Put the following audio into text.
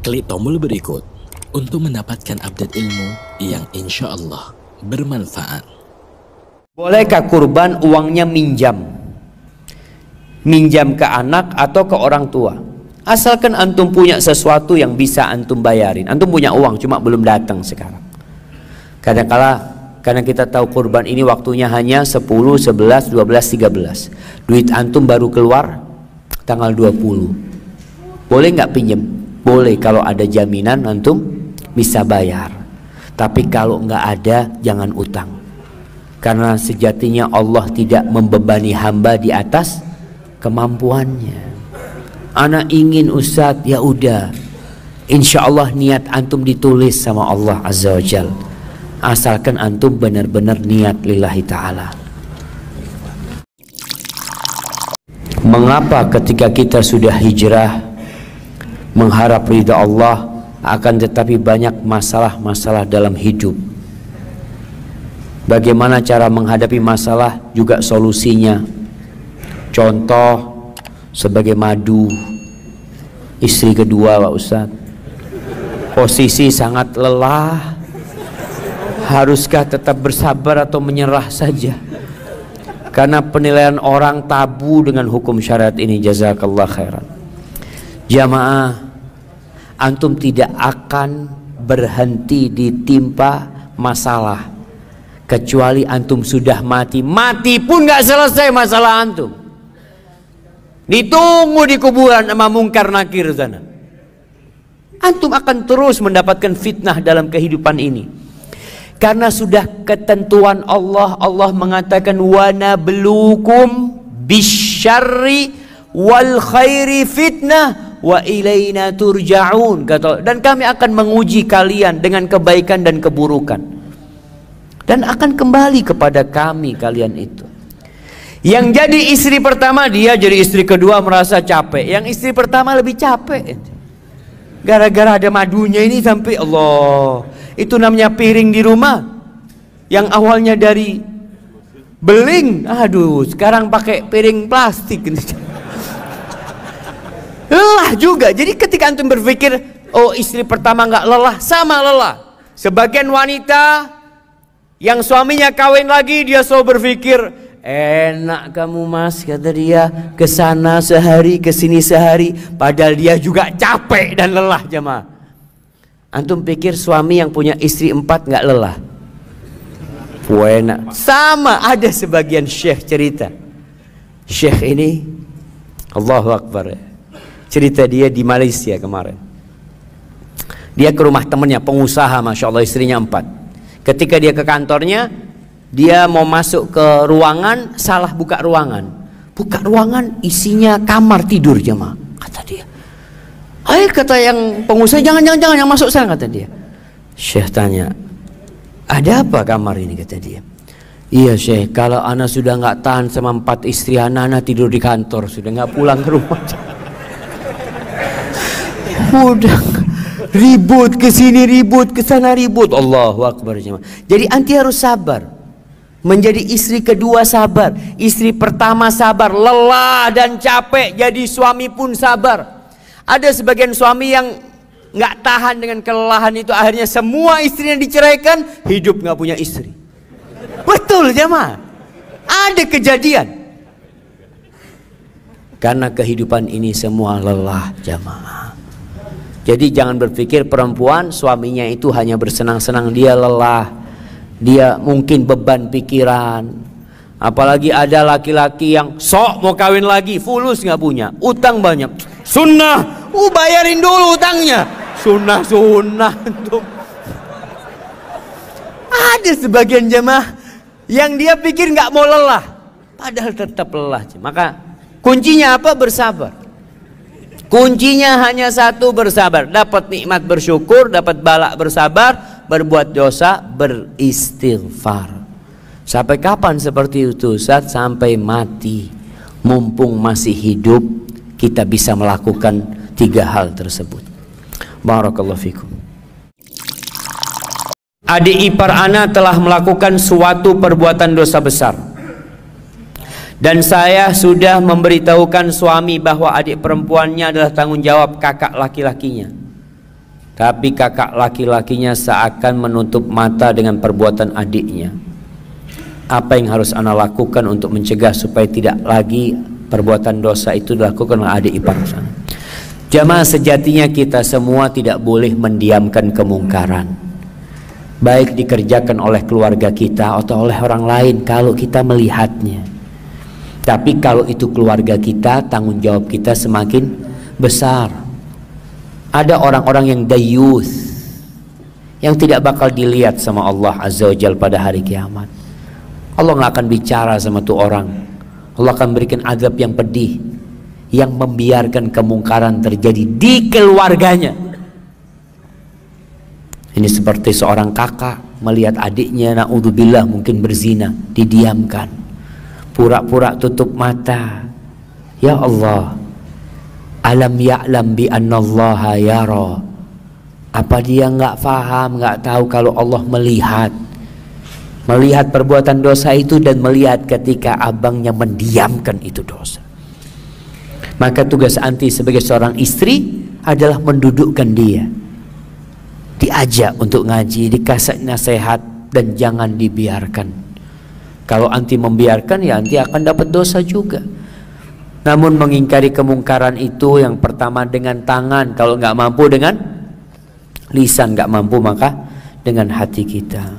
Klik tombol berikut untuk mendapatkan update ilmu yang insya Allah bermanfaat. Bolehkah kurban uangnya minjam? Minjam ke anak atau ke orang tua? Asalkan antum punya sesuatu yang bisa antum bayarin. Antum punya uang cuma belum datang sekarang. Kadang-kala karena kita tahu kurban ini waktunya hanya 10, 11, 12, 13. Duit antum baru keluar tanggal 20. Boleh nggak pinjem? Boleh kalau ada jaminan antum bisa bayar. Tapi kalau nggak ada jangan utang. Karena sejatinya Allah tidak membebani hamba di atas kemampuannya. Anak ingin Ustadz, ya udah. Insya Allah niat antum ditulis sama Allah Azza wa Jal. Asalkan antum benar-benar niat lillahi ta'ala. Mengapa ketika kita sudah hijrah mengharap ridha Allah, akan tetapi banyak masalah-masalah dalam hidup? Bagaimana cara menghadapi masalah juga solusinya. Contoh sebagai madu, istri kedua Pak Ustadz, posisi sangat lelah. Haruskah tetap bersabar atau menyerah saja? Karena penilaian orang tabu dengan hukum syariat ini. Jazakallah khairan. Jamaah, antum tidak akan berhenti ditimpa masalah kecuali antum sudah mati. Mati pun gak selesai masalah antum. Ditunggu di kuburan sama mungkar nakir sana. Antum akan terus mendapatkan fitnah dalam kehidupan ini. Karena sudah ketentuan Allah. Allah mengatakan wa nabluukum bisyarri wal khairi fitnah wa ilaina turja'un. Dan kami akan menguji kalian dengan kebaikan dan keburukan. Dan akan kembali kepada kami kalian itu. Yang jadi istri pertama dia jadi istri kedua merasa capek. Yang istri pertama lebih capek. Gara-gara ada madunya ini sampai Allah. Itu namanya piring di rumah. Yang awalnya dari beling, aduh sekarang pakai piring plastik. Lelah juga. Jadi ketika antum berpikir, oh istri pertama nggak lelah, sama lelah. Sebagian wanita yang suaminya kawin lagi, dia selalu berpikir, enak kamu mas, kata dia, kesana sehari, kesini sehari, padahal dia juga capek dan lelah jemaah. Antum pikir suami yang punya istri 4 nggak lelah? Enak. Sama, ada sebagian syekh cerita. Syekh ini, Allahu Akbar, cerita dia di Malaysia kemarin. Dia ke rumah temannya, pengusaha, masya Allah, istrinya 4. Ketika dia ke kantornya, dia mau masuk ke ruangan, salah buka ruangan. Buka ruangan, isinya kamar tidur jemaah. Kata dia, ayo, kata yang pengusaha, jangan yang masuk sana, kata dia. Syekh tanya, ada apa kamar ini, kata dia. Iya Syekh, kalau ana sudah nggak tahan sama 4 istri ana tidur di kantor, sudah nggak pulang ke rumah. Udah ribut ke sini, ribut ke sana, ribut. Allahu Akbar. Jadi anti harus sabar. Menjadi istri kedua sabar, istri pertama sabar, lelah dan capek, jadi suami pun sabar. Ada sebagian suami yang nggak tahan dengan kelelahan itu, akhirnya semua istrinya diceraikan, hidup nggak punya istri. Betul jemaah, ada kejadian. Karena kehidupan ini semua lelah jemaah. Jadi jangan berpikir perempuan suaminya itu hanya bersenang-senang, dia lelah, dia mungkin beban pikiran. Apalagi ada laki-laki yang sok mau kawin lagi, fulus nggak punya, utang banyak, sunnah. Bayarin dulu utangnya. Sunnah tuh. Ada sebagian jemaah yang dia pikir nggak mau lelah, padahal tetap lelah. Maka kuncinya apa? Bersabar. Kuncinya hanya satu, bersabar. Dapat nikmat bersyukur, dapat bala bersabar, berbuat dosa beristighfar. Sampai kapan seperti itu Ustaz? Sampai mati. Mumpung masih hidup, kita bisa melakukan 3 hal tersebut. Barakallahu fikum. Adik ipar ana telah melakukan suatu perbuatan dosa besar. Dan saya sudah memberitahukan suami bahwa adik perempuannya adalah tanggung jawab kakak laki-lakinya. tapi kakak laki-lakinya seakan menutup mata dengan perbuatan adiknya. Apa yang harus ana lakukan untuk mencegah supaya tidak lagi perbuatan dosa itu dilakukan oleh adik ipar sana? Jamaah, sejatinya kita semua tidak boleh mendiamkan kemungkaran, baik dikerjakan oleh keluarga kita atau oleh orang lain kalau kita melihatnya. Tapi kalau itu keluarga kita, tanggung jawab kita semakin besar. Ada orang-orang yang dayuth, yang tidak bakal dilihat sama Allah Azza wa Jalla pada hari kiamat. Allah nggak akan bicara sama tuh orang. Allah akan berikan azab yang pedih, yang membiarkan kemungkaran terjadi di keluarganya. Ini seperti seorang kakak melihat adiknya, naudzubillah, mungkin berzina, didiamkan, pura-pura tutup mata. Ya Allah, alam ya'lam bi annallaha yara. Apa dia nggak paham, nggak tahu kalau Allah melihat perbuatan dosa itu dan melihat ketika abangnya mendiamkan itu dosa. Maka tugas anti sebagai seorang istri adalah mendudukkan dia, diajak untuk ngaji, dikasih nasihat, dan jangan dibiarkan. Kalau anti membiarkan, ya anti akan dapat dosa juga. Namun mengingkari kemungkaran itu yang pertama dengan tangan, kalau nggak mampu dengan lisan, nggak mampu maka dengan hati kita.